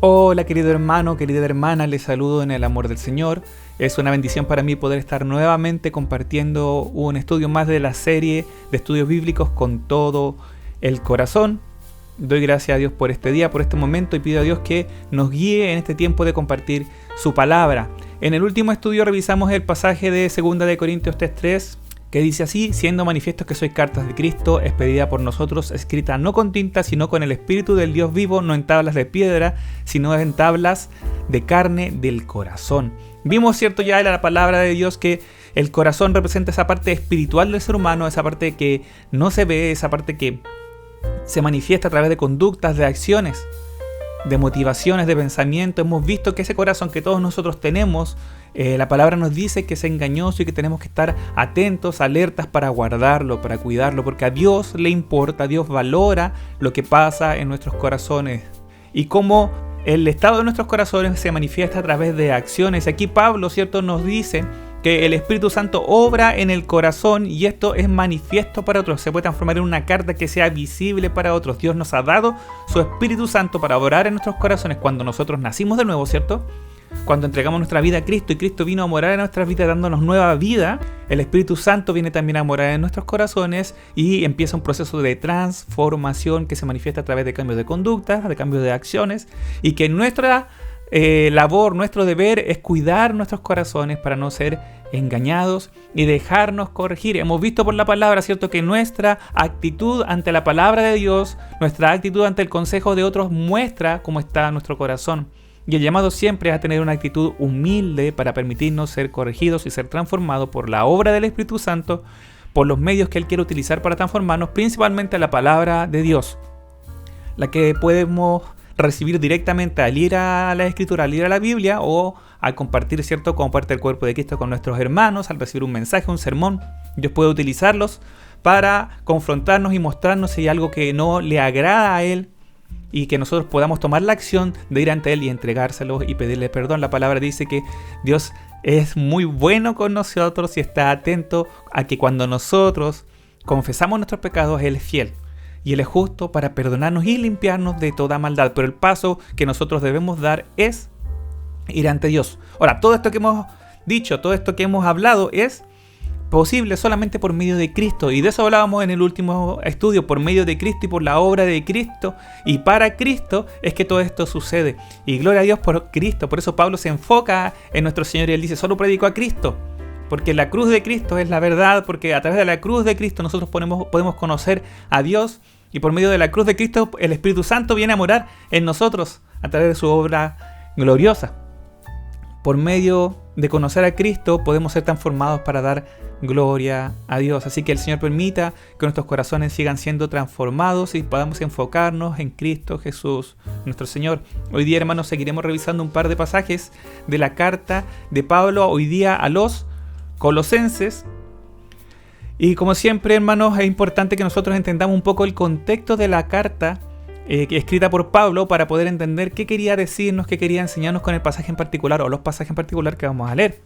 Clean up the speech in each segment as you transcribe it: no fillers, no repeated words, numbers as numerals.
Hola querido hermano, querida hermana, les saludo en el amor del Señor. Es una bendición para mí poder estar nuevamente compartiendo un estudio más de la serie de estudios bíblicos con todo el corazón. Doy gracias a Dios por este día, por este momento, y pido a Dios que nos guíe en este tiempo de compartir su palabra. En el último estudio revisamos el pasaje de 2 de Corintios 3:3, que dice así: siendo manifiestos que sois cartas de Cristo, expedida por nosotros, escrita no con tinta, sino con el Espíritu del Dios vivo, no en tablas de piedra, sino en tablas de carne del corazón. Vimos, cierto, ya en la palabra de Dios que el corazón representa esa parte espiritual del ser humano, esa parte que no se ve, esa parte que se manifiesta a través de conductas, de acciones, de motivaciones, de pensamiento. Hemos visto que ese corazón que todos nosotros tenemos, la palabra nos dice que es engañoso y que tenemos que estar atentos, alertas para guardarlo, para cuidarlo, porque a Dios le importa, a Dios valora lo que pasa en nuestros corazones y cómo el estado de nuestros corazones se manifiesta a través de acciones. Aquí Pablo, cierto, nos dice que el Espíritu Santo obra en el corazón y esto es manifiesto para otros. Se puede transformar en una carta que sea visible para otros. Dios nos ha dado su Espíritu Santo para obrar en nuestros corazones cuando nosotros nacimos de nuevo, ¿cierto? Cuando entregamos nuestra vida a Cristo y Cristo vino a morar en nuestras vidas dándonos nueva vida, el Espíritu Santo viene también a morar en nuestros corazones y empieza un proceso de transformación que se manifiesta a través de cambios de conducta, de cambios de acciones, y que nuestra labor, nuestro deber es cuidar nuestros corazones para no ser engañados y dejarnos corregir. Hemos visto por la palabra, ¿cierto?, que nuestra actitud ante la palabra de Dios, nuestra actitud ante el consejo de otros muestra cómo está nuestro corazón. Y el llamado siempre es a tener una actitud humilde para permitirnos ser corregidos y ser transformados por la obra del Espíritu Santo, por los medios que Él quiere utilizar para transformarnos, principalmente la palabra de Dios, la que podemos recibir directamente al ir a la Escritura, al ir a la Biblia o al compartir, ¿cierto?, como parte del cuerpo de Cristo con nuestros hermanos, al recibir un mensaje, un sermón. Dios puede utilizarlos para confrontarnos y mostrarnos si hay algo que no le agrada a Él, y que nosotros podamos tomar la acción de ir ante Él y entregárselo y pedirle perdón. La palabra dice que Dios es muy bueno con nosotros y está atento a que cuando nosotros confesamos nuestros pecados, Él es fiel y Él es justo para perdonarnos y limpiarnos de toda maldad. Pero el paso que nosotros debemos dar es ir ante Dios. Ahora, todo esto que hemos dicho, todo esto que hemos hablado es posible solamente por medio de Cristo, y de eso hablábamos en el último estudio. Por medio de Cristo y por la obra de Cristo y para Cristo es que todo esto sucede, y gloria a Dios por Cristo. Por eso Pablo se enfoca en nuestro Señor y él dice: solo predico a Cristo, porque la cruz de Cristo es la verdad, porque a través de la cruz de Cristo nosotros podemos conocer a Dios, y por medio de la cruz de Cristo el Espíritu Santo viene a morar en nosotros a través de su obra gloriosa. Por medio de conocer a Cristo podemos ser transformados para dar gloria a Dios. Así que el Señor permita que nuestros corazones sigan siendo transformados y podamos enfocarnos en Cristo Jesús, nuestro Señor. Hoy día, hermanos, seguiremos revisando un par de pasajes de la carta de Pablo, hoy día a los Colosenses. Y como siempre, hermanos, es importante que nosotros entendamos un poco el contexto de la carta escrita por Pablo para poder entender qué quería decirnos, qué quería enseñarnos con el pasaje en particular o los pasajes en particular que vamos a leer.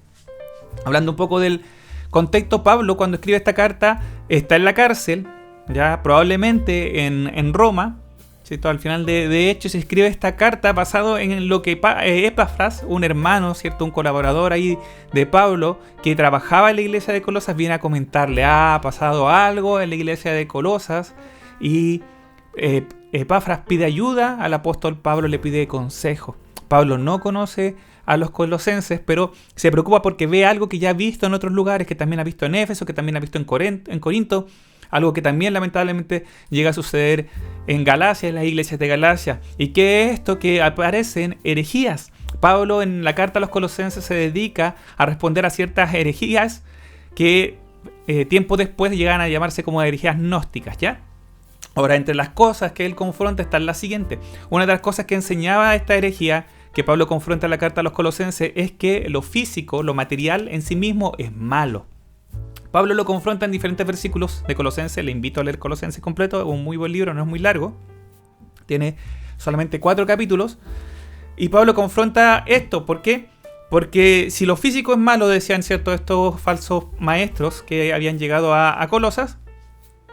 Hablando un poco del contexto, Pablo cuando escribe esta carta está en la cárcel, ya probablemente en Roma, ¿cierto? Al final de Hechos se escribe esta carta basado en lo que Epafras, un hermano, ¿cierto?, un colaborador ahí de Pablo que trabajaba en la iglesia de Colosas, viene a comentarle: ha pasado algo en la iglesia de Colosas, y Epafras pide ayuda al apóstol Pablo, le pide consejo. Pablo no conoce a los colosenses, pero se preocupa porque ve algo que ya ha visto en otros lugares, que también ha visto en Éfeso, que también ha visto en Corinto, algo que también lamentablemente llega a suceder en Galacia, en las iglesias de Galacia. ¿Y qué es esto? Que aparecen herejías. Pablo en la carta a los colosenses se dedica a responder a ciertas herejías que tiempo después llegan a llamarse como herejías gnósticas, ¿ya? Ahora, entre las cosas que él confronta está la siguiente. Una de las cosas que enseñaba esta herejía que Pablo confronta en la carta a los colosenses es que lo físico, lo material en sí mismo es malo. Pablo lo confronta en diferentes versículos de Colosenses. Le invito a leer Colosenses completo, es un muy buen libro, no es muy largo. Tiene solamente 4 capítulos. Y Pablo confronta esto. ¿Por qué? Porque si lo físico es malo, decían, ¿cierto?, estos falsos maestros que habían llegado a Colosas,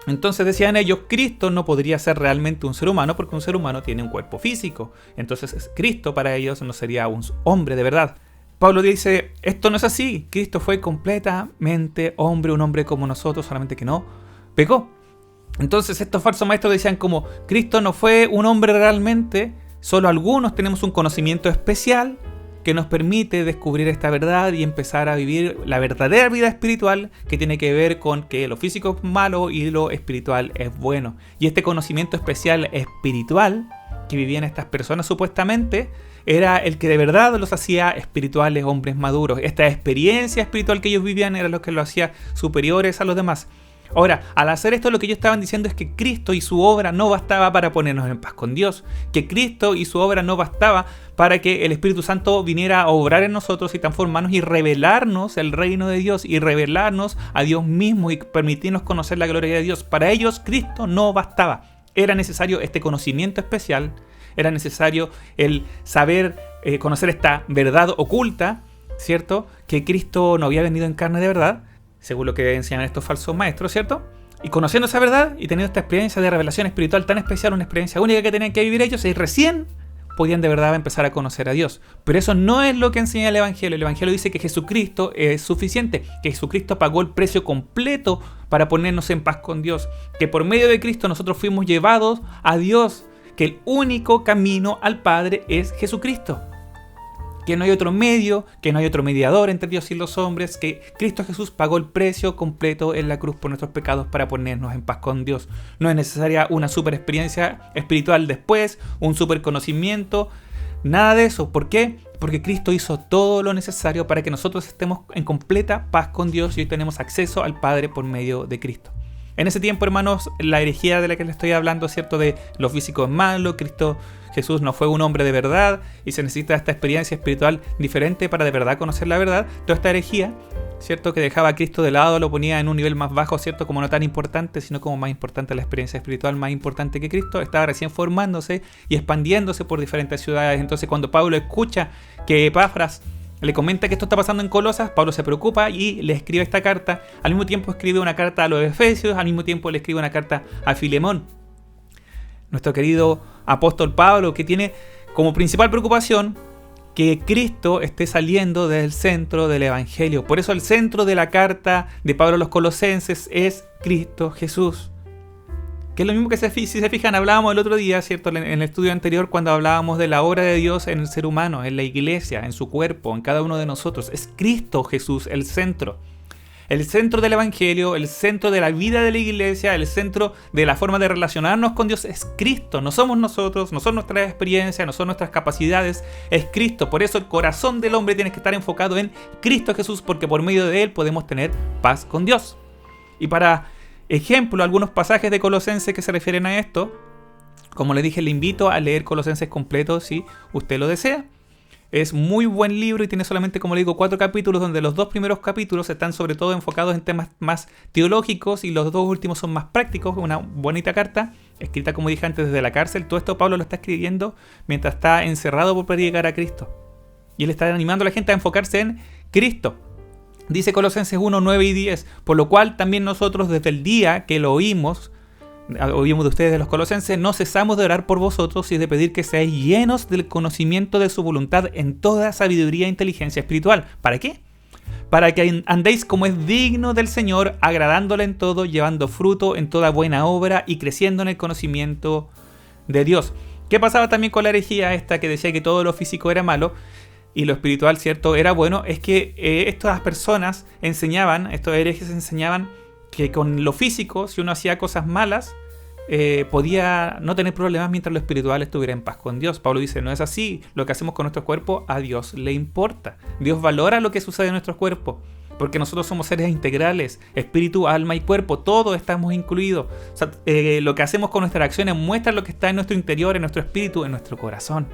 Entonces decían ellos, Cristo no podría ser realmente un ser humano porque un ser humano tiene un cuerpo físico. Entonces Cristo para ellos no sería un hombre de verdad. Pablo dice, esto no es así. Cristo fue completamente hombre, un hombre como nosotros, solamente que no pecó. Entonces estos falsos maestros decían como, Cristo no fue un hombre realmente, solo algunos tenemos un conocimiento especial que nos permite descubrir esta verdad y empezar a vivir la verdadera vida espiritual que tiene que ver con que lo físico es malo y lo espiritual es bueno. Y este conocimiento especial espiritual que vivían estas personas supuestamente era el que de verdad los hacía espirituales, hombres maduros. Esta experiencia espiritual que ellos vivían era lo que los hacía superiores a los demás. Ahora, al hacer esto lo que ellos estaban diciendo es que Cristo y su obra no bastaba para ponernos en paz con Dios, que Cristo y su obra no bastaba para que el Espíritu Santo viniera a obrar en nosotros y transformarnos y revelarnos el reino de Dios y revelarnos a Dios mismo y permitirnos conocer la gloria de Dios. Para ellos Cristo no bastaba, era necesario este conocimiento especial, era necesario el saber conocer esta verdad oculta, ¿cierto? Que Cristo no había venido en carne de verdad, según lo que enseñan estos falsos maestros, ¿cierto? Y conociendo esa verdad y teniendo esta experiencia de revelación espiritual tan especial, una experiencia única que tenían que vivir ellos, y recién podían de verdad empezar a conocer a Dios. Pero eso no es lo que enseña el Evangelio. El Evangelio dice que Jesucristo es suficiente, que Jesucristo pagó el precio completo para ponernos en paz con Dios, que por medio de Cristo nosotros fuimos llevados a Dios, que el único camino al Padre es Jesucristo, que no hay otro medio, que no hay otro mediador entre Dios y los hombres, que Cristo Jesús pagó el precio completo en la cruz por nuestros pecados para ponernos en paz con Dios. No es necesaria una super experiencia espiritual después, un super conocimiento, nada de eso. ¿Por qué? Porque Cristo hizo todo lo necesario para que nosotros estemos en completa paz con Dios y hoy tenemos acceso al Padre por medio de Cristo. En ese tiempo, hermanos, la herejía de la que les estoy hablando, ¿cierto? De lo físico es malo, Cristo Jesús no fue un hombre de verdad y se necesita esta experiencia espiritual diferente para de verdad conocer la verdad. Toda esta herejía, ¿cierto? Que dejaba a Cristo de lado, lo ponía en un nivel más bajo, ¿cierto? Como no tan importante, sino como más importante la experiencia espiritual, más importante que Cristo. Estaba recién formándose y expandiéndose por diferentes ciudades. Entonces, cuando Pablo escucha que Epafras le comenta que esto está pasando en Colosas, Pablo se preocupa y le escribe esta carta. Al mismo tiempo escribe una carta a los Efesios, al mismo tiempo le escribe una carta a Filemón. Nuestro querido apóstol Pablo, que tiene como principal preocupación que Cristo esté saliendo del centro del Evangelio. Por eso el centro de la carta de Pablo a los Colosenses es Cristo Jesús. Que es lo mismo que si se fijan, hablábamos el otro día, ¿cierto? En el estudio anterior, cuando hablábamos de la obra de Dios en el ser humano, en la iglesia, en su cuerpo, en cada uno de nosotros. Es Cristo Jesús el centro. El centro del Evangelio, el centro de la vida de la iglesia, el centro de la forma de relacionarnos con Dios es Cristo. No somos nosotros, no son nuestras experiencias, no son nuestras capacidades, es Cristo. Por eso el corazón del hombre tiene que estar enfocado en Cristo Jesús, porque por medio de Él podemos tener paz con Dios. Y para ejemplo, algunos pasajes de Colosenses que se refieren a esto, como les dije, le invito a leer Colosenses completo si usted lo desea. Es muy buen libro y tiene solamente, como le digo, 4 capítulos, donde los 2 primeros capítulos están sobre todo enfocados en temas más teológicos y los 2 últimos son más prácticos. Una bonita carta, escrita, como dije antes, desde la cárcel. Todo esto Pablo lo está escribiendo mientras está encerrado por predicar a Cristo. Y él está animando a la gente a enfocarse en Cristo. Dice Colosenses 1, 9 y 10, por lo cual también nosotros desde el día que lo oímos de ustedes, de los colosenses, no cesamos de orar por vosotros y de pedir que seáis llenos del conocimiento de su voluntad en toda sabiduría e inteligencia espiritual. ¿Para qué? Para que andéis como es digno del Señor, agradándole en todo, llevando fruto en toda buena obra y creciendo en el conocimiento de Dios. ¿Qué pasaba también con la herejía esta que decía que todo lo físico era malo y lo espiritual, ¿cierto?, era bueno? Es que estas personas enseñaban, estos herejes enseñaban que con lo físico, si uno hacía cosas malas, podía no tener problemas mientras lo espiritual estuviera en paz con Dios. Pablo dice, no es así. Lo que hacemos con nuestro cuerpo a Dios le importa. Dios valora lo que sucede en nuestro cuerpo, porque nosotros somos seres integrales, espíritu, alma y cuerpo, todos estamos incluidos. O sea, lo que hacemos con nuestras acciones muestra lo que está en nuestro interior, en nuestro espíritu, en nuestro corazón.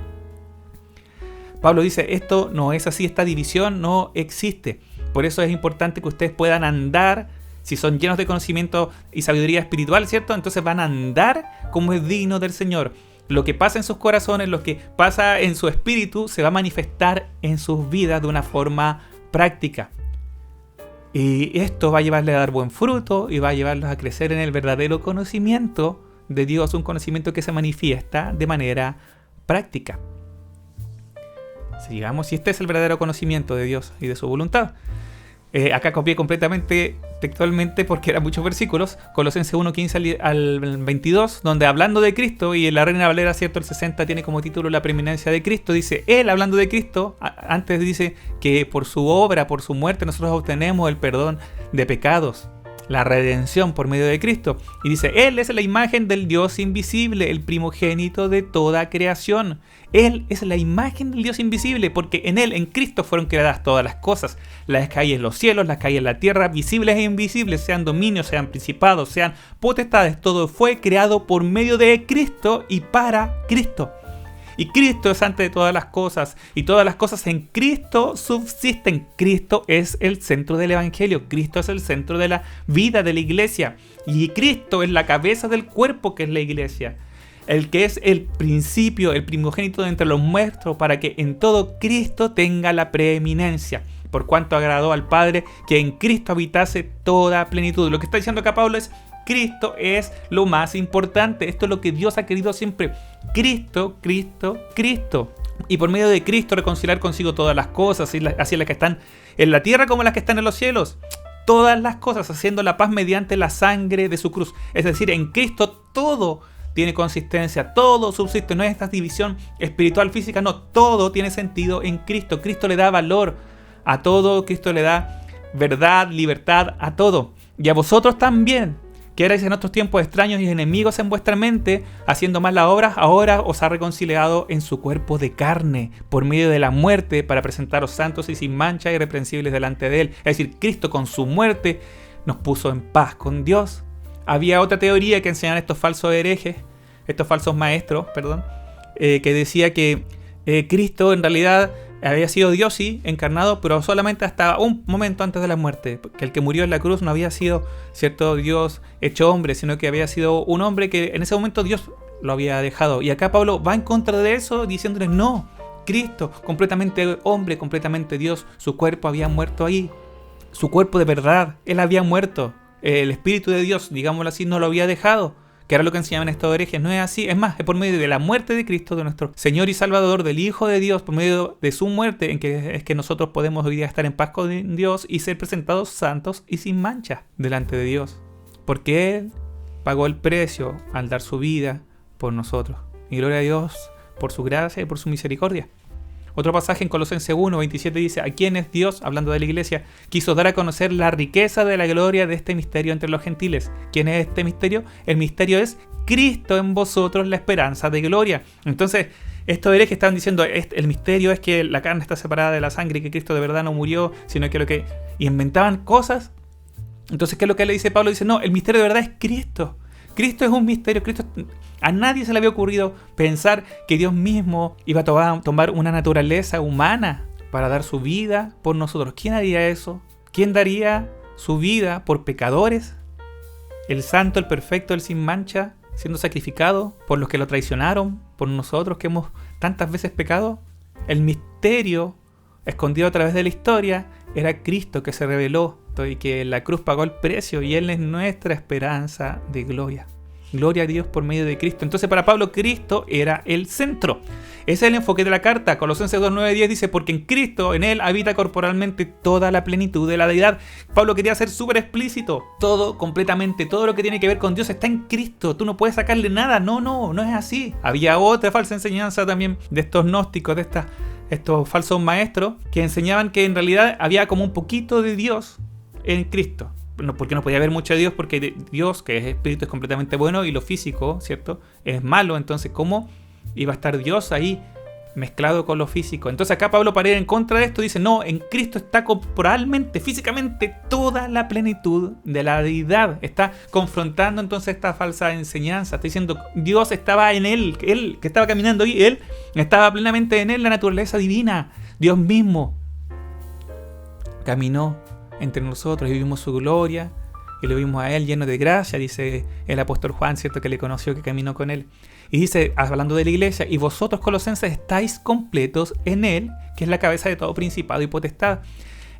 Pablo dice, esto no es así, esta división no existe. Por eso es importante que ustedes puedan andar. Si son llenos de conocimiento y sabiduría espiritual, ¿cierto? Entonces van a andar como es digno del Señor. Lo que pasa en sus corazones, lo que pasa en su espíritu, se va a manifestar en sus vidas de una forma práctica. Y esto va a llevarle a dar buen fruto y va a llevarlos a crecer en el verdadero conocimiento de Dios, un conocimiento que se manifiesta de manera práctica. Sigamos, y este es el verdadero conocimiento de Dios y de su voluntad. Acá copié completamente textualmente porque eran muchos versículos. Colosenses 1, 15 al 22, donde hablando de Cristo, y en la Reina Valera, cierto, el 60 tiene como título la preeminencia de Cristo, dice, él hablando de Cristo, antes dice que por su obra, por su muerte, nosotros obtenemos el perdón de pecados, la redención por medio de Cristo. Y dice, él es la imagen del Dios invisible, el primogénito de toda creación. Él es la imagen del Dios invisible, porque en él, en Cristo, fueron creadas todas las cosas, las que hay en los cielos, las que hay en la tierra, visibles e invisibles, sean dominios, sean principados, sean potestades, todo fue creado por medio de Cristo y para Cristo. Y Cristo es antes de todas las cosas, y todas las cosas en Cristo subsisten. Cristo es el centro del Evangelio, Cristo es el centro de la vida de la iglesia, y Cristo es la cabeza del cuerpo que es la iglesia. El que es el principio, el primogénito de entre los muertos, para que en todo Cristo tenga la preeminencia, por cuanto agradó al Padre que en Cristo habitase toda plenitud. Lo que está diciendo acá Pablo es, Cristo es lo más importante. Esto es lo que Dios ha querido siempre. Cristo, Cristo, Cristo. Y por medio de Cristo reconciliar consigo todas las cosas, así las que están en la tierra como las que están en los cielos. Todas las cosas, haciendo la paz mediante la sangre de su cruz. Es decir, en Cristo todo tiene consistencia, todo subsiste, no es esta división espiritual, física, no, todo tiene sentido en Cristo. Cristo le da valor a todo, Cristo le da verdad, libertad a todo. Y a vosotros también, que erais en otros tiempos extraños y enemigos en vuestra mente, haciendo mal las obras, ahora os ha reconciliado en su cuerpo de carne, por medio de la muerte, para presentaros santos y sin mancha y irreprensibles delante de él. Es decir, Cristo con su muerte nos puso en paz con Dios. Había otra teoría que enseñaban estos falsos herejes, estos falsos maestros, que decía que Cristo en realidad había sido Dios, sí, encarnado, pero solamente hasta un momento antes de la muerte, que el que murió en la cruz no había sido, cierto, Dios hecho hombre, sino que había sido un hombre que en ese momento Dios lo había dejado. Y acá Pablo va en contra de eso, diciéndoles, no, Cristo, completamente hombre, completamente Dios, su cuerpo había muerto ahí, su cuerpo de verdad, él había muerto. El Espíritu de Dios, digámoslo así, no lo había dejado, que era lo que enseñaban estos herejes. No es así, es más, es por medio de la muerte de Cristo, de nuestro Señor y Salvador, del Hijo de Dios, por medio de su muerte, en que es que nosotros podemos hoy día estar en paz con Dios y ser presentados santos y sin mancha delante de Dios, porque Él pagó el precio al dar su vida por nosotros. Y gloria a Dios por su gracia y por su misericordia. Otro pasaje en Colosenses 1, 27 dice, a quienes Dios, hablando de la iglesia, quiso dar a conocer la riqueza de la gloria de este misterio entre los gentiles. ¿Quién es este misterio? El misterio es Cristo en vosotros, la esperanza de gloria. Entonces, estos herejes estaban diciendo, el misterio es que la carne está separada de la sangre y que Cristo de verdad no murió, sino que lo que... Y inventaban cosas. Entonces, ¿qué es lo que le dice Pablo? Dice, no, el misterio de verdad es Cristo. Cristo es un misterio. Cristo, a nadie se le había ocurrido pensar que Dios mismo iba a tomar una naturaleza humana para dar su vida por nosotros. ¿Quién haría eso? ¿Quién daría su vida por pecadores? El santo, el perfecto, el sin mancha, siendo sacrificado por los que lo traicionaron, por nosotros que hemos tantas veces pecado. El misterio escondido a través de la historia era Cristo que se reveló y que la cruz pagó el precio, y Él es nuestra esperanza de gloria. Gloria a Dios por medio de Cristo. Entonces para Pablo Cristo era el centro. Ese es el enfoque de la carta. Colosenses 2, 9, 10 dice, porque en Cristo, en Él habita corporalmente toda la plenitud de la deidad. Pablo quería ser súper explícito. Todo, completamente, todo lo que tiene que ver con Dios está en Cristo. Tú no puedes sacarle nada. No es así. Había otra falsa enseñanza también de estos gnósticos, de estos falsos maestros, que enseñaban que en realidad había como un poquito de Dios en Cristo. Porque no podía haber mucho de Dios, porque Dios, que es espíritu, es completamente bueno, y lo físico, ¿cierto?, es malo. Entonces, ¿cómo iba a estar Dios ahí mezclado con lo físico? Entonces acá Pablo, para ir en contra de esto, dice, no, en Cristo está corporalmente, físicamente, toda la plenitud de la deidad. Está confrontando entonces esta falsa enseñanza. Está diciendo, Dios estaba en Él que estaba caminando ahí, Él estaba plenamente en Él, la naturaleza divina. Dios mismo caminó entre nosotros y vimos su gloria, y lo vimos a Él lleno de gracia, dice el apóstol Juan, ¿cierto?, que le conoció, que caminó con Él. Y dice, hablando de la iglesia, y vosotros, colosenses, estáis completos en Él, que es la cabeza de todo principado y potestad.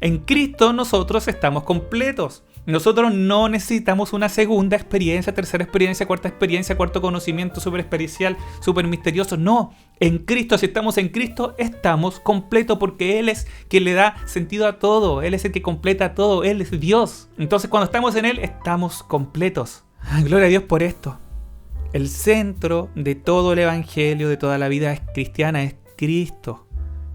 En Cristo nosotros estamos completos. Nosotros no necesitamos una segunda experiencia, tercera experiencia, cuarto conocimiento súper especial, súper misterioso. No, en Cristo, si estamos en Cristo, estamos completos porque Él es quien le da sentido a todo. Él es el que completa todo. Él es Dios. Entonces cuando estamos en Él, estamos completos. Gloria a Dios por esto. El centro de todo el evangelio, de toda la vida cristiana es Cristo.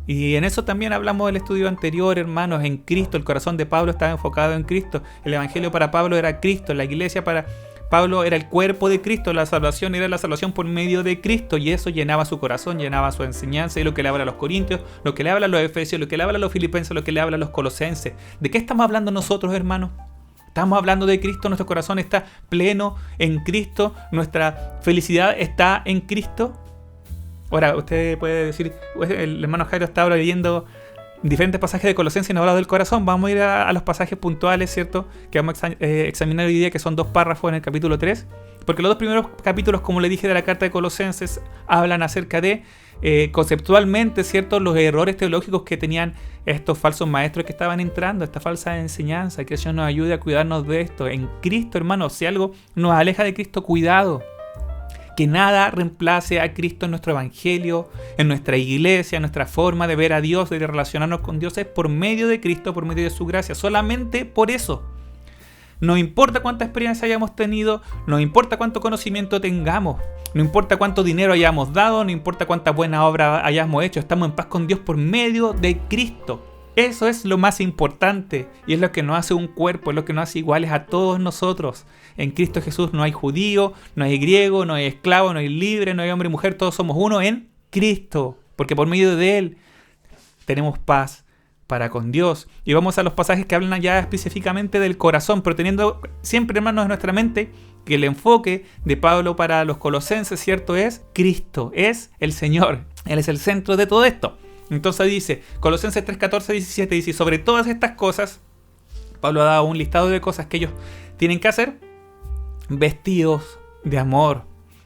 Y en eso también hablamos del estudio anterior, hermanos, en Cristo. El corazón de Pablo estaba enfocado en Cristo. El evangelio para Pablo era Cristo. La iglesia para Pablo era el cuerpo de Cristo. La salvación era la salvación por medio de Cristo. Y eso llenaba su corazón, llenaba su enseñanza. Y lo que le habla a los corintios, lo que le habla a los efesios, lo que le habla a los filipenses, lo que le habla a los colosenses. ¿De qué estamos hablando nosotros, hermanos? Estamos hablando de Cristo. Nuestro corazón está pleno en Cristo. Nuestra felicidad está en Cristo. Ahora, usted puede decir, el hermano Jairo está ahora leyendo diferentes pasajes de Colosenses y nos habla del corazón. Vamos a ir a los pasajes puntuales, ¿cierto? Que vamos a examinar hoy día, que son 2 párrafos en el capítulo 3. Porque los 2 primeros capítulos, como le dije, de la carta de Colosenses, hablan acerca de, conceptualmente, ¿cierto?, los errores teológicos que tenían estos falsos maestros que estaban entrando, esta falsa enseñanza. Que el Señor nos ayude a cuidarnos de esto. En Cristo, hermanos, si algo nos aleja de Cristo, cuidado. Que nada reemplace a Cristo en nuestro evangelio, en nuestra iglesia, en nuestra forma de ver a Dios, de relacionarnos con Dios, es por medio de Cristo, por medio de su gracia. Solamente por eso. No importa cuánta experiencia hayamos tenido, no importa cuánto conocimiento tengamos, no importa cuánto dinero hayamos dado, no importa cuánta buena obra hayamos hecho, estamos en paz con Dios por medio de Cristo. Eso es lo más importante y es lo que nos hace un cuerpo, es lo que nos hace iguales a todos nosotros. En Cristo Jesús no hay judío, no hay griego, no hay esclavo, no hay libre, no hay hombre y mujer, todos somos uno en Cristo, porque por medio de Él tenemos paz para con Dios. Y vamos a los pasajes que hablan ya específicamente del corazón, pero teniendo siempre, hermanos, en nuestra mente que el enfoque de Pablo para los colosenses, ¿cierto?, es Cristo, es el Señor. Él es el centro de todo esto. Entonces dice, Colosenses 3, 14, 17, dice, sobre todas estas cosas, Pablo ha dado un listado de cosas que ellos tienen que hacer, vestidos de amor,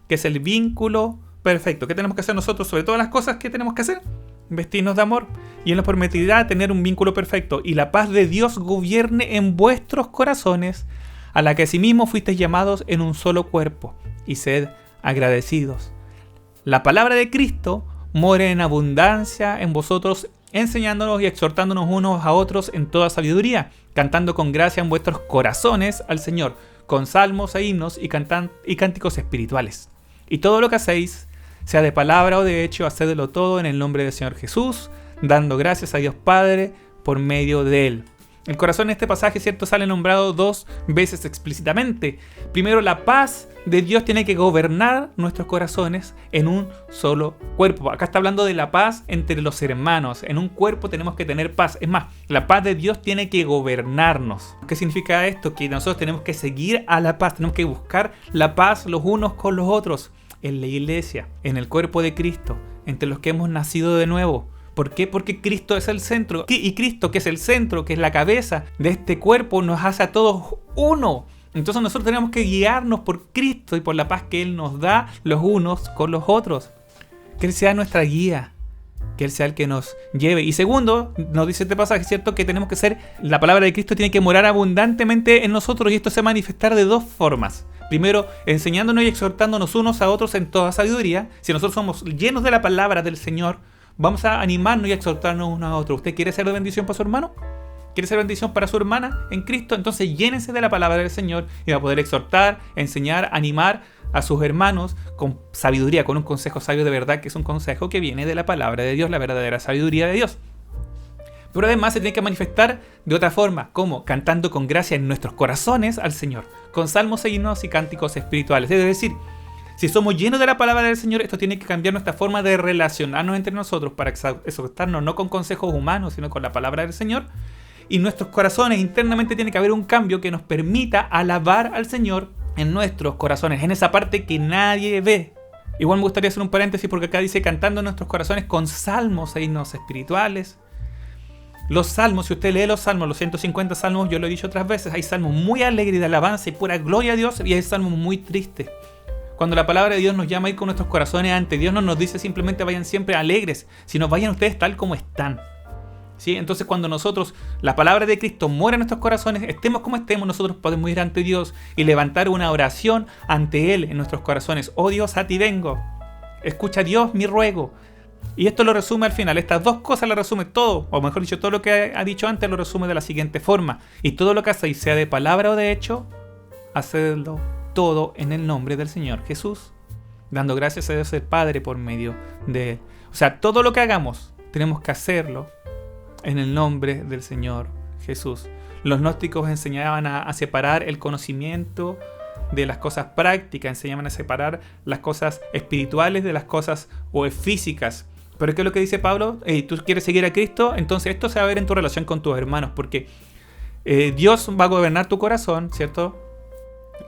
que es el vínculo perfecto. ¿Qué tenemos que hacer nosotros sobre todas las cosas que tenemos que hacer? Vestirnos de amor. Y Él nos permitirá tener un vínculo perfecto. Y la paz de Dios gobierne en vuestros corazones, a la que asimismo fuisteis llamados en un solo cuerpo, y sed agradecidos. La palabra de Cristo more en abundancia en vosotros, enseñándonos y exhortándonos unos a otros en toda sabiduría, cantando con gracia en vuestros corazones al Señor, con salmos e himnos y cánticos espirituales. Y todo lo que hacéis, sea de palabra o de hecho, hacedlo todo en el nombre del Señor Jesús, dando gracias a Dios Padre por medio de Él. El corazón en este pasaje, ¿cierto?, sale nombrado 2 veces explícitamente. Primero, la paz de Dios tiene que gobernar nuestros corazones en un solo cuerpo. Acá está hablando de la paz entre los hermanos. En un cuerpo tenemos que tener paz. Es más, la paz de Dios tiene que gobernarnos. ¿Qué significa esto? Que nosotros tenemos que seguir a la paz. Tenemos que buscar la paz los unos con los otros. En la iglesia, en el cuerpo de Cristo, entre los que hemos nacido de nuevo. ¿Por qué? Porque Cristo es el centro. Y Cristo, que es el centro, que es la cabeza de este cuerpo, nos hace a todos uno. Entonces nosotros tenemos que guiarnos por Cristo y por la paz que Él nos da los unos con los otros. Que Él sea nuestra guía. Que Él sea el que nos lleve. Y segundo, nos dice este pasaje, ¿cierto?, que tenemos que ser, la palabra de Cristo tiene que morar abundantemente en nosotros, y esto se va a manifestar de 2 formas. Primero, enseñándonos y exhortándonos unos a otros en toda sabiduría. Si nosotros somos llenos de la palabra del Señor, vamos a animarnos y a exhortarnos unos a otros. ¿Usted quiere ser de bendición para su hermano? ¿Quiere ser bendición para su hermana en Cristo? Entonces llénense de la palabra del Señor y va a poder exhortar, enseñar, animar a sus hermanos con sabiduría, con un consejo sabio de verdad, que es un consejo que viene de la palabra de Dios, la verdadera sabiduría de Dios. Pero además se tiene que manifestar de otra forma, como cantando con gracia en nuestros corazones al Señor, con salmos e himnos y cánticos espirituales. Es decir, si somos llenos de la palabra del Señor, esto tiene que cambiar nuestra forma de relacionarnos entre nosotros para exhortarnos no con consejos humanos, sino con la palabra del Señor. Y nuestros corazones internamente tiene que haber un cambio que nos permita alabar al Señor en nuestros corazones, en esa parte que nadie ve. Igual me gustaría hacer un paréntesis porque acá dice cantando en nuestros corazones con salmos e himnos espirituales. Los salmos, si usted lee los salmos, los 150 salmos, yo lo he dicho otras veces, hay salmos muy alegres de alabanza y pura gloria a Dios, y hay salmos muy tristes. Cuando la palabra de Dios nos llama a ir con nuestros corazones ante Dios, no nos dice simplemente vayan siempre alegres, sino vayan ustedes tal como están. ¿Sí? Entonces cuando nosotros, la palabra de Cristo muere en nuestros corazones, estemos como estemos, nosotros podemos ir ante Dios y levantar una oración ante Él en nuestros corazones. Oh Dios, a ti vengo. Escucha Dios mi ruego. Y esto lo resume al final. Estas dos cosas lo resume todo. O mejor dicho, todo lo que ha dicho antes lo resume de la siguiente forma. Y todo lo que hacéis, sea de palabra o de hecho, hacedlo todo en el nombre del Señor Jesús, dando gracias a Dios el Padre por medio de Él. O sea, todo lo que hagamos, tenemos que hacerlo en el nombre del Señor Jesús. Los gnósticos enseñaban a separar el conocimiento de las cosas prácticas, enseñaban a separar las cosas espirituales de las cosas físicas. Pero ¿qué es lo que dice Pablo? ¿Tú quieres seguir a Cristo? Entonces esto se va a ver en tu relación con tus hermanos, porque Dios va a gobernar tu corazón, ¿cierto?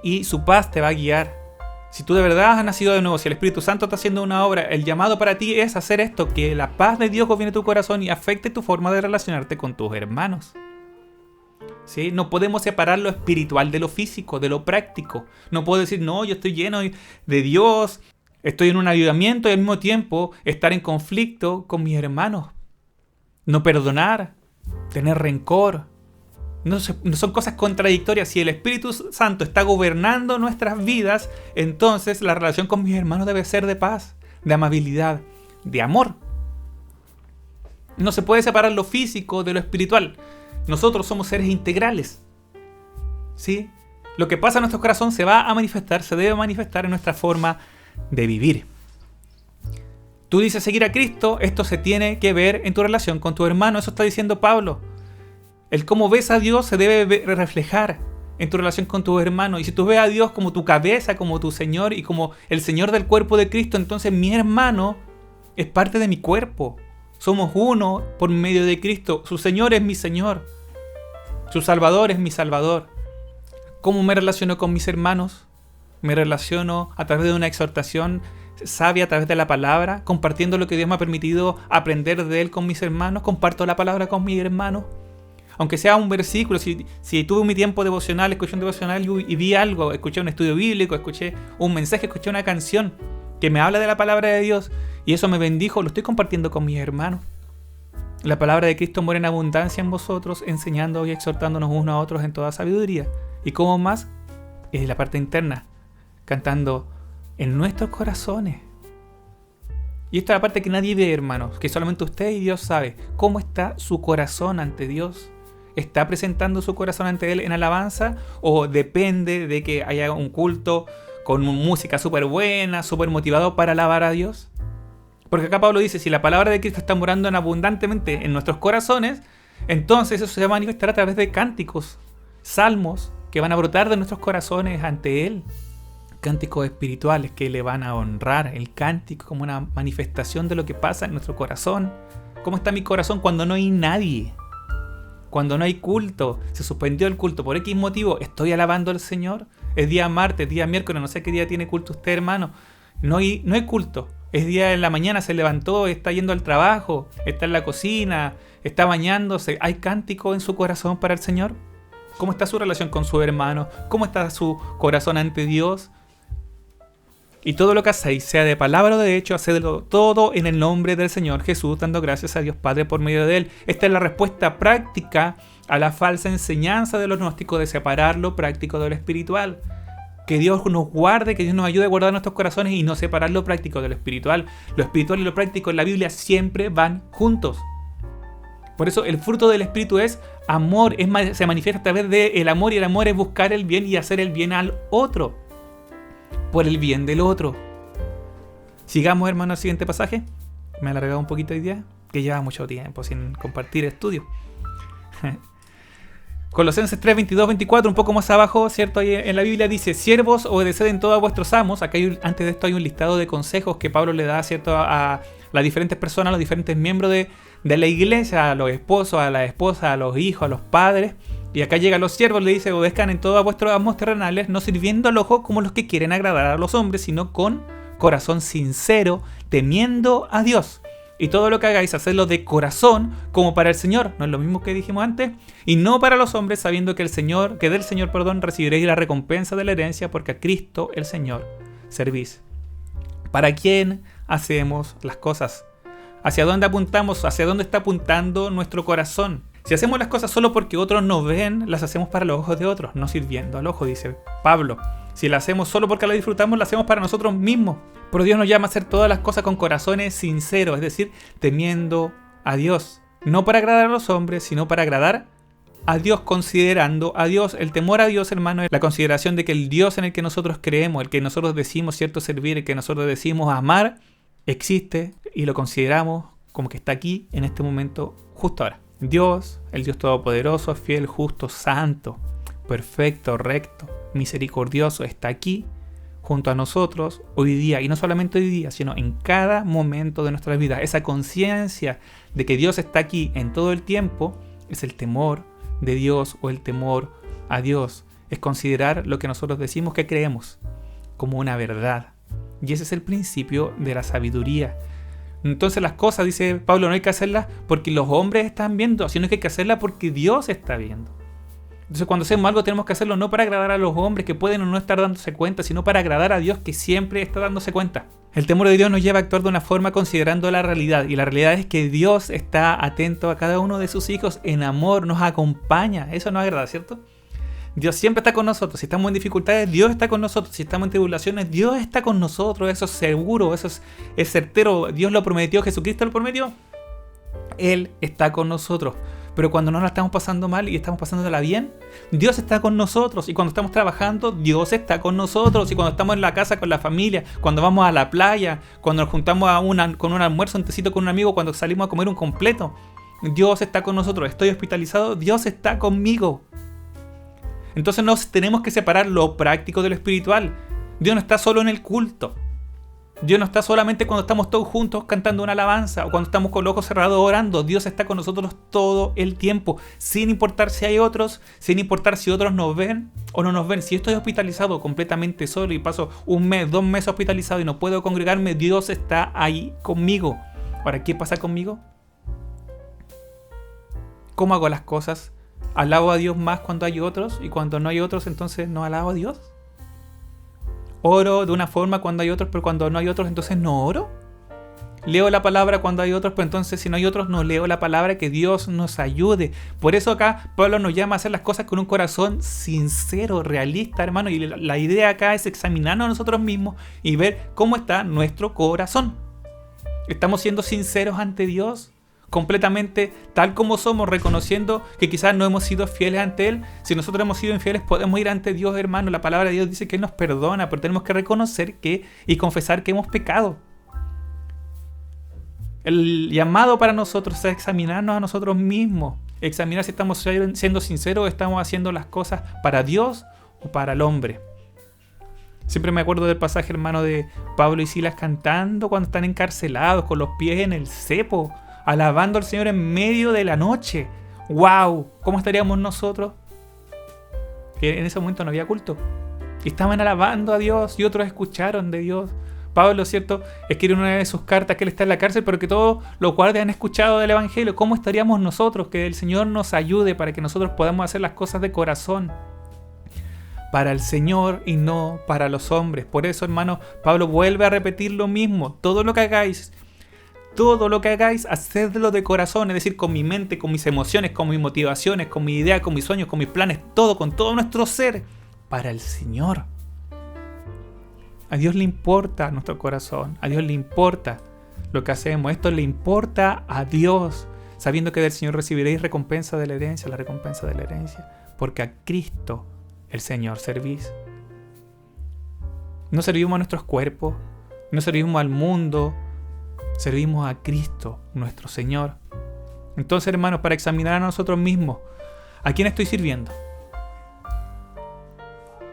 Y su paz te va a guiar. Si tú de verdad has nacido de nuevo, si el Espíritu Santo está haciendo una obra, el llamado para ti es hacer esto, que la paz de Dios gobierne tu corazón y afecte tu forma de relacionarte con tus hermanos. ¿Sí? No podemos separar lo espiritual de lo físico, de lo práctico. No puedo decir, no, yo estoy lleno de Dios, estoy en un avivamiento y al mismo tiempo estar en conflicto con mis hermanos. No perdonar, tener rencor. No son cosas contradictorias. Si el Espíritu Santo está gobernando nuestras vidas, entonces la relación con mis hermanos debe ser de paz, de amabilidad, de amor. No se puede separar lo físico de lo espiritual. Nosotros somos seres integrales. ¿Sí? Lo que pasa en nuestro corazón se va a manifestar, se debe manifestar en nuestra forma de vivir. Tú dices seguir a Cristo, esto se tiene que ver en tu relación con tu hermano. Eso está diciendo Pablo. El cómo ves a Dios se debe reflejar en tu relación con tus hermanos. Y si tú ves a Dios como tu cabeza, como tu Señor y como el Señor del cuerpo de Cristo, entonces mi hermano es parte de mi cuerpo. Somos uno por medio de Cristo. Su Señor es mi Señor. Su Salvador es mi Salvador. ¿Cómo me relaciono con mis hermanos? Me relaciono a través de una exhortación sabia, a través de la palabra, compartiendo lo que Dios me ha permitido aprender de Él con mis hermanos. Comparto la palabra con mis hermanos. Aunque sea un versículo, si tuve mi tiempo devocional, escuché un devocional y vi algo, escuché un estudio bíblico, escuché un mensaje, escuché una canción que me habla de la palabra de Dios y eso me bendijo, lo estoy compartiendo con mis hermanos. La palabra de Cristo muere en abundancia en vosotros, enseñando y exhortándonos unos a otros en toda sabiduría. ¿Y cómo más? Es la parte interna, cantando en nuestros corazones. Y esta es la parte que nadie ve, hermanos, que solamente usted y Dios sabe. ¿Cómo está su corazón ante Dios? ¿Está presentando su corazón ante Él en alabanza? ¿O depende de que haya un culto con música súper buena, súper motivado para alabar a Dios? Porque acá Pablo dice, si la palabra de Cristo está morando abundantemente en nuestros corazones, entonces eso se va a manifestar a través de cánticos, salmos, que van a brotar de nuestros corazones ante Él. Cánticos espirituales que le van a honrar. El cántico como una manifestación de lo que pasa en nuestro corazón. ¿Cómo está mi corazón cuando no hay nadie? Cuando no hay culto, se suspendió el culto por X motivo, ¿estoy alabando al Señor? Es día martes, día miércoles, no sé qué día tiene culto usted, hermano. No hay culto. Es día en la mañana, se levantó, está yendo al trabajo, está en la cocina, está bañándose. ¿Hay cántico en su corazón para el Señor? ¿Cómo está su relación con su hermano? ¿Cómo está su corazón ante Dios? Y todo lo que hacéis, sea de palabra o de hecho, hacedlo todo en el nombre del Señor Jesús, dando gracias a Dios Padre por medio de Él. Esta es la respuesta práctica a la falsa enseñanza de los gnósticos de separar lo práctico de lo espiritual. Que Dios nos guarde, que Dios nos ayude a guardar nuestros corazones y no separar lo práctico de lo espiritual. Lo espiritual y lo práctico en la Biblia siempre van juntos. Por eso el fruto del Espíritu es amor, se manifiesta a través del amor, y el amor es buscar el bien y hacer el bien al otro, por el bien del otro. Sigamos, hermano, al siguiente pasaje. Me he alargado un poquito hoy día, que lleva mucho tiempo sin compartir estudio. Colosenses 3, 22, 24, un poco más abajo, ¿cierto? Ahí en la Biblia dice, siervos, obedeced en todo a vuestros amos. Acá antes de esto hay un listado de consejos que Pablo le da, ¿cierto? A las diferentes personas, a los diferentes miembros de la iglesia, a los esposos, a las esposas, a los hijos, a los padres. Y acá llegan los siervos, le dice, obedezcan en todo a vuestros amos terrenales, no sirviendo al ojo como los que quieren agradar a los hombres, sino con corazón sincero, temiendo a Dios. Y todo lo que hagáis, hacedlo de corazón, como para el Señor, no es lo mismo que dijimos antes, y no para los hombres, sabiendo que del Señor, recibiréis la recompensa de la herencia, porque a Cristo el Señor servís. ¿Para quién hacemos las cosas? ¿Hacia dónde apuntamos? ¿Hacia dónde está apuntando nuestro corazón? Si hacemos las cosas solo porque otros nos ven, las hacemos para los ojos de otros, no sirviendo al ojo, dice Pablo. Si las hacemos solo porque las disfrutamos, las hacemos para nosotros mismos. Pero Dios nos llama a hacer todas las cosas con corazones sinceros, es decir, temiendo a Dios. No para agradar a los hombres, sino para agradar a Dios, considerando a Dios. El temor a Dios, hermano, es la consideración de que el Dios en el que nosotros creemos, el que nosotros decimos cierto servir, el que nosotros decimos amar, existe y lo consideramos como que está aquí en este momento, justo ahora. Dios, el Dios todopoderoso, fiel, justo, santo, perfecto, recto, misericordioso, está aquí junto a nosotros hoy día, y no solamente hoy día, sino en cada momento de nuestra vida. Esa conciencia de que Dios está aquí en todo el tiempo es el temor de Dios o el temor a Dios. Es considerar lo que nosotros decimos que creemos como una verdad. Y ese es el principio de la sabiduría. Entonces las cosas, dice Pablo, no hay que hacerlas porque los hombres están viendo, sino que hay que hacerlas porque Dios está viendo. Entonces cuando hacemos algo tenemos que hacerlo no para agradar a los hombres que pueden o no estar dándose cuenta, sino para agradar a Dios que siempre está dándose cuenta. El temor de Dios nos lleva a actuar de una forma considerando la realidad, y la realidad es que Dios está atento a cada uno de sus hijos en amor, nos acompaña. Eso nos agrada, ¿cierto? Dios siempre está con nosotros. Si estamos en dificultades, Dios está con nosotros. Si estamos en tribulaciones, Dios está con nosotros. Eso es seguro, eso es certero. Dios lo prometió, Jesucristo lo prometió. Él está con nosotros. Pero cuando no la estamos pasando mal y estamos pasándola bien, Dios está con nosotros. Y cuando estamos trabajando, Dios está con nosotros. Y cuando estamos en la casa con la familia, cuando vamos a la playa, cuando nos juntamos con un almuerzo, un tecito con un amigo, cuando salimos a comer un completo, Dios está con nosotros. Estoy hospitalizado, Dios está conmigo. Entonces nos tenemos que separar lo práctico de lo espiritual. Dios no está solo en el culto. Dios no está solamente cuando estamos todos juntos cantando una alabanza o cuando estamos con los ojos cerrados orando. Dios está con nosotros todo el tiempo, sin importar si hay otros, sin importar si otros nos ven o no nos ven. Si estoy hospitalizado completamente solo y paso 1 mes, 2 meses hospitalizado y no puedo congregarme, Dios está ahí conmigo. Ahora, ¿qué pasa conmigo? ¿Cómo hago las cosas? ¿Alabo a Dios más cuando hay otros? Y cuando no hay otros, entonces no alabo a Dios. ¿Oro de una forma cuando hay otros, pero cuando no hay otros, entonces no oro? ¿Leo la palabra cuando hay otros, pero entonces si no hay otros, no leo la palabra? Que Dios nos ayude. Por eso acá Pablo nos llama a hacer las cosas con un corazón sincero, realista, hermano. Y la idea acá es examinarnos a nosotros mismos y ver cómo está nuestro corazón. ¿Estamos siendo sinceros ante Dios? Completamente tal como somos, reconociendo que quizás no hemos sido fieles ante Él. Si nosotros hemos sido infieles, podemos ir ante Dios, hermano. La palabra de Dios dice que Él nos perdona, pero tenemos que reconocer y confesar que hemos pecado. El llamado para nosotros es examinarnos a nosotros mismos, examinar si estamos siendo sinceros o estamos haciendo las cosas para Dios o para el hombre. Siempre me acuerdo del pasaje, hermano, de Pablo y Silas cantando cuando están encarcelados, con los pies en el cepo, alabando al Señor en medio de la noche. ¡Wow! ¿Cómo estaríamos nosotros? Que en ese momento no había culto. Y estaban alabando a Dios y otros escucharon de Dios. Pablo, ¿cierto?, escribe en una de sus cartas que él está en la cárcel, pero que todos los guardias han escuchado del Evangelio. ¿Cómo estaríamos nosotros? Que el Señor nos ayude para que nosotros podamos hacer las cosas de corazón para el Señor y no para los hombres. Por eso, hermano, Pablo vuelve a repetir lo mismo. Todo lo que hagáis, hacedlo de corazón, es decir, con mi mente, con mis emociones, con mis motivaciones, con mis ideas, con mis sueños, con mis planes, todo, con todo nuestro ser, para el Señor. A Dios le importa nuestro corazón, a Dios le importa lo que hacemos, esto le importa a Dios, sabiendo que del Señor recibiréis recompensa de la herencia, porque a Cristo el Señor servís. No servimos a nuestros cuerpos, no servimos al mundo, servimos a Cristo, nuestro Señor. Entonces, hermanos, para examinar a nosotros mismos, ¿a quién estoy sirviendo?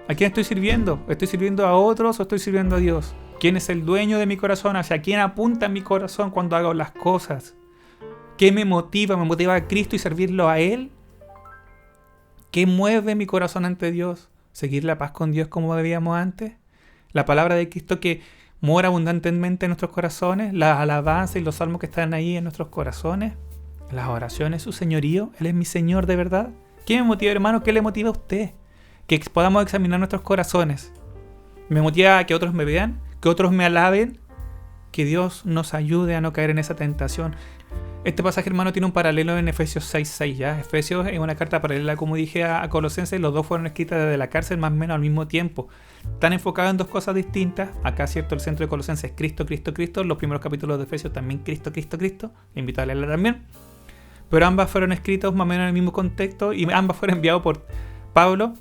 ¿A quién estoy sirviendo? ¿Estoy sirviendo a otros o estoy sirviendo a Dios? ¿Quién es el dueño de mi corazón? ¿Hacia quién apunta mi corazón cuando hago las cosas? ¿Qué me motiva? ¿Me motiva a Cristo y servirlo a Él? ¿Qué mueve mi corazón ante Dios? ¿Seguir la paz con Dios como veíamos antes? ¿La palabra de Cristo que mora abundantemente en nuestros corazones? ¿Las alabanzas y los salmos que están ahí en nuestros corazones? ¿Las oraciones, su señorío? ¿Él es mi Señor de verdad? ¿Qué me motiva, hermano? ¿Qué le motiva a usted? Que podamos examinar nuestros corazones. ¿Me motiva a que otros me vean? ¿Que otros me alaben? Que Dios nos ayude a no caer en esa tentación. Este pasaje, hermano, tiene un paralelo en Efesios 6:6, ¿ya? Efesios es una carta paralela, como dije, a Colosenses. Los dos fueron escritas desde la cárcel más o menos al mismo tiempo. Están enfocados en dos cosas distintas. Acá, cierto, el centro de Colosenses es Cristo, Cristo, Cristo. Los primeros capítulos de Efesios también Cristo, Cristo, Cristo. Le invito a leerla también. Pero ambas fueron escritas más o menos en el mismo contexto y ambas fueron enviadas por Pablo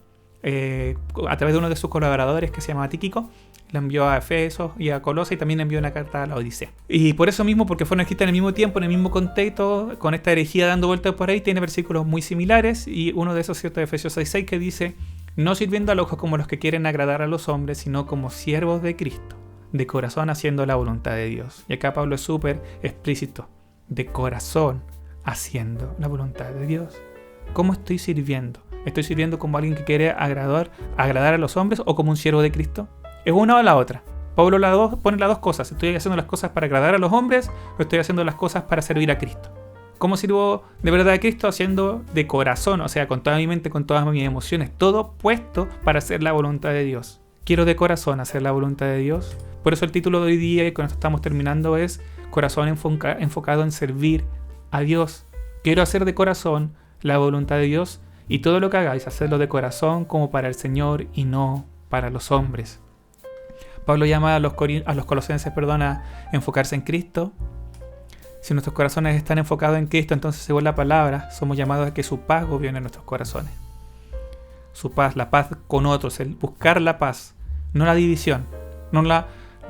a través de uno de sus colaboradores que se llama Tíquico. La envió a Efesos y a Colosas y también envió una carta a la Odisea. Y por eso mismo, porque fueron escritas en el mismo tiempo, en el mismo contexto, con esta herejía dando vueltas por ahí, tiene versículos muy similares. Y uno de esos, cierto, de Efesios 6:6, que dice: no sirviendo al ojo como los que quieren agradar a los hombres, sino como siervos de Cristo, de corazón haciendo la voluntad de Dios. Y acá Pablo es súper explícito: de corazón haciendo la voluntad de Dios. ¿Cómo estoy sirviendo? ¿Estoy sirviendo como alguien que quiere agradar a los hombres o como un siervo de Cristo? ¿Es una o la otra? Pablo pone las dos cosas. ¿Estoy haciendo las cosas para agradar a los hombres o estoy haciendo las cosas para servir a Cristo? ¿Cómo sirvo de verdad a Cristo? Haciendo de corazón, o sea, con toda mi mente, con todas mis emociones, todo puesto para hacer la voluntad de Dios. Quiero de corazón hacer la voluntad de Dios. Por eso el título de hoy día, y con esto estamos terminando, es Corazón enfocado en servir a Dios. Quiero hacer de corazón la voluntad de Dios, y todo lo que hagáis, hacerlo de corazón como para el Señor y no para los hombres. Pablo llama a los colosenses, a enfocarse en Cristo. Si nuestros corazones están enfocados en Cristo, entonces, según la palabra, somos llamados a que su paz gobierne nuestros corazones. Su paz, la paz con otros, el buscar la paz, no la división,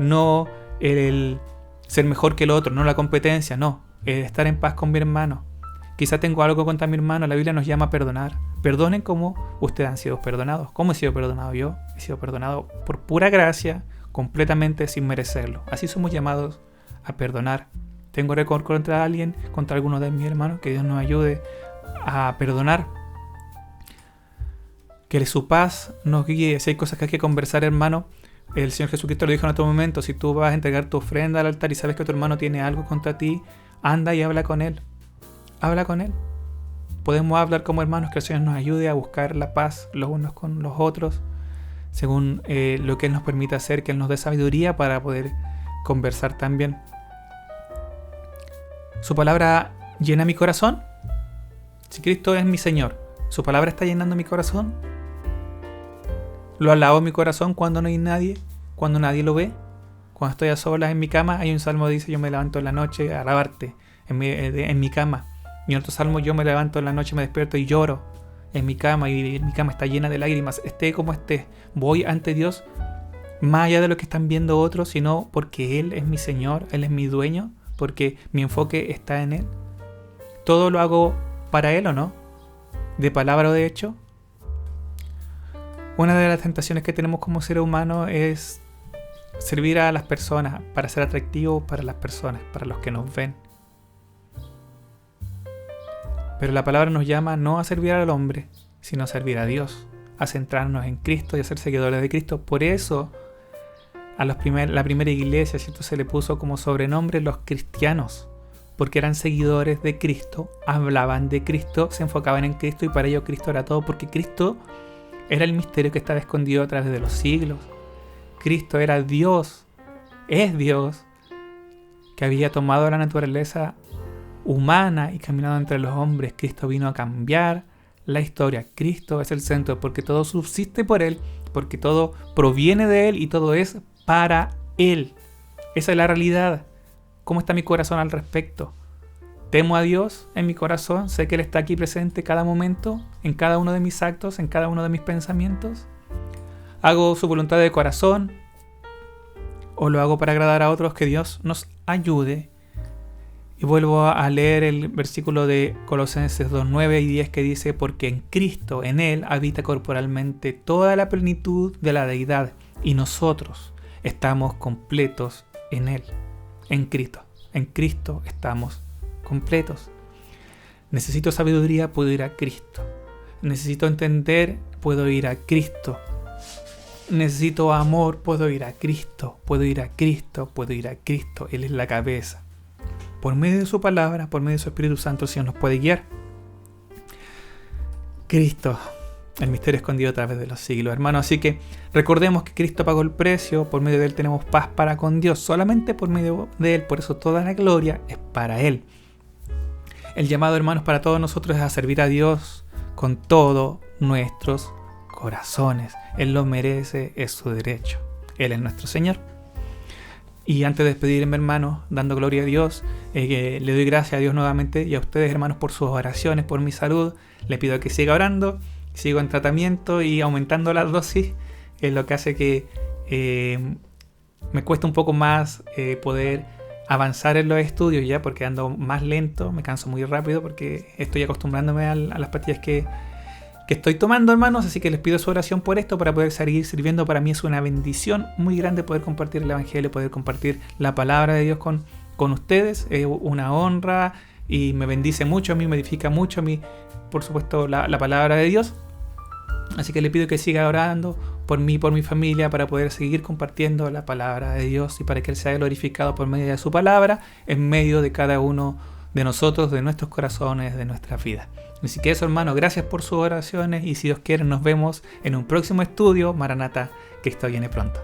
no el ser mejor que el otro, no la competencia, no, el estar en paz con mi hermano. Quizá tengo algo contra mi hermano, la Biblia nos llama a perdonar. Perdonen como ustedes han sido perdonados. ¿Cómo he sido perdonado yo? He sido perdonado por pura gracia, completamente sin merecerlo. Así somos llamados a perdonar. Tengo récord contra alguien, contra alguno de mis hermanos, que Dios nos ayude a perdonar. Que su paz nos guíe. Si hay cosas que hay que conversar, hermano, el Señor Jesucristo lo dijo en otro momento: si tú vas a entregar tu ofrenda al altar y sabes que tu hermano tiene algo contra ti, anda y habla con él. Habla con él. Podemos hablar como hermanos, que el Señor nos ayude a buscar la paz los unos con los otros, según lo que Él nos permite hacer, que Él nos dé sabiduría para poder conversar también. ¿Su palabra llena mi corazón? Si Cristo es mi Señor, ¿su palabra está llenando mi corazón? ¿Lo alabo mi corazón cuando no hay nadie? ¿Cuando nadie lo ve? Cuando estoy a solas en mi cama, hay un salmo que dice: yo me levanto en la noche a alabarte en mi cama. Y en otro salmo: yo me levanto en la noche, me despierto y lloro en mi cama, y mi cama está llena de lágrimas. Esté como esté, voy ante Dios más allá de lo que están viendo otros, sino porque Él es mi Señor, Él es mi dueño, porque mi enfoque está en Él. ¿Todo lo hago para Él o no? ¿De palabra o de hecho? Una de las tentaciones que tenemos como ser humano es servir a las personas, para ser atractivo para las personas, para los que nos ven. Pero la palabra nos llama no a servir al hombre, sino a servir a Dios, a centrarnos en Cristo y a ser seguidores de Cristo. Por eso a la primera iglesia, ¿cierto?, se le puso como sobrenombre los cristianos, porque eran seguidores de Cristo, hablaban de Cristo, se enfocaban en Cristo, y para ellos Cristo era todo, porque Cristo era el misterio que estaba escondido a través de los siglos. Cristo era Dios, es Dios, que había tomado la naturaleza humana y caminado entre los hombres. Cristo vino a cambiar la historia. Cristo es el centro, porque todo subsiste por Él, porque todo proviene de Él y todo es para Él. Esa es la realidad. ¿Cómo está mi corazón al respecto? ¿Temo a Dios en mi corazón? ¿Sé que Él está aquí presente cada momento, en cada uno de mis actos, en cada uno de mis pensamientos? ¿Hago su voluntad de corazón o lo hago para agradar a otros? Que Dios nos ayude. Y vuelvo a leer el versículo de Colosenses 2:9 y 10, que dice: porque en Cristo, en Él, habita corporalmente toda la plenitud de la deidad, y nosotros estamos completos en Él. En Cristo estamos completos. Necesito sabiduría, puedo ir a Cristo. Necesito entender, puedo ir a Cristo. Necesito amor, puedo ir a Cristo. Puedo ir a Cristo. Él es la cabeza. Por medio de su palabra, por medio de su Espíritu Santo, el Señor nos puede guiar. Cristo, el misterio escondido a través de los siglos, hermanos. Así que recordemos que Cristo pagó el precio, por medio de Él tenemos paz para con Dios, solamente por medio de Él, por eso toda la gloria es para Él. El llamado, hermanos, para todos nosotros es a servir a Dios con todos nuestros corazones. Él lo merece, es su derecho. Él es nuestro Señor. Y antes de despedirme, hermanos, dando gloria a Dios, le doy gracias a Dios nuevamente y a ustedes, hermanos, por sus oraciones, por mi salud. Le pido que siga orando, sigo en tratamiento y aumentando las dosis, es lo que hace que me cuesta un poco más poder avanzar en los estudios ya, porque ando más lento, me canso muy rápido porque estoy acostumbrándome a las pastillas que estoy tomando, hermanos, así que les pido su oración por esto para poder seguir sirviendo. Para mí es una bendición muy grande poder compartir el Evangelio, poder compartir la palabra de Dios con ustedes, es una honra y me bendice mucho a mí, me edifica mucho a mí, por supuesto, la palabra de Dios. Así que le pido que siga orando por mí, por mi familia, para poder seguir compartiendo la palabra de Dios y para que Él sea glorificado por medio de su palabra, en medio de cada uno de nosotros, de nuestros corazones, de nuestras vidas. Así que eso, hermano, gracias por sus oraciones y si Dios quiere nos vemos en un próximo estudio. Maranata, Cristo viene pronto.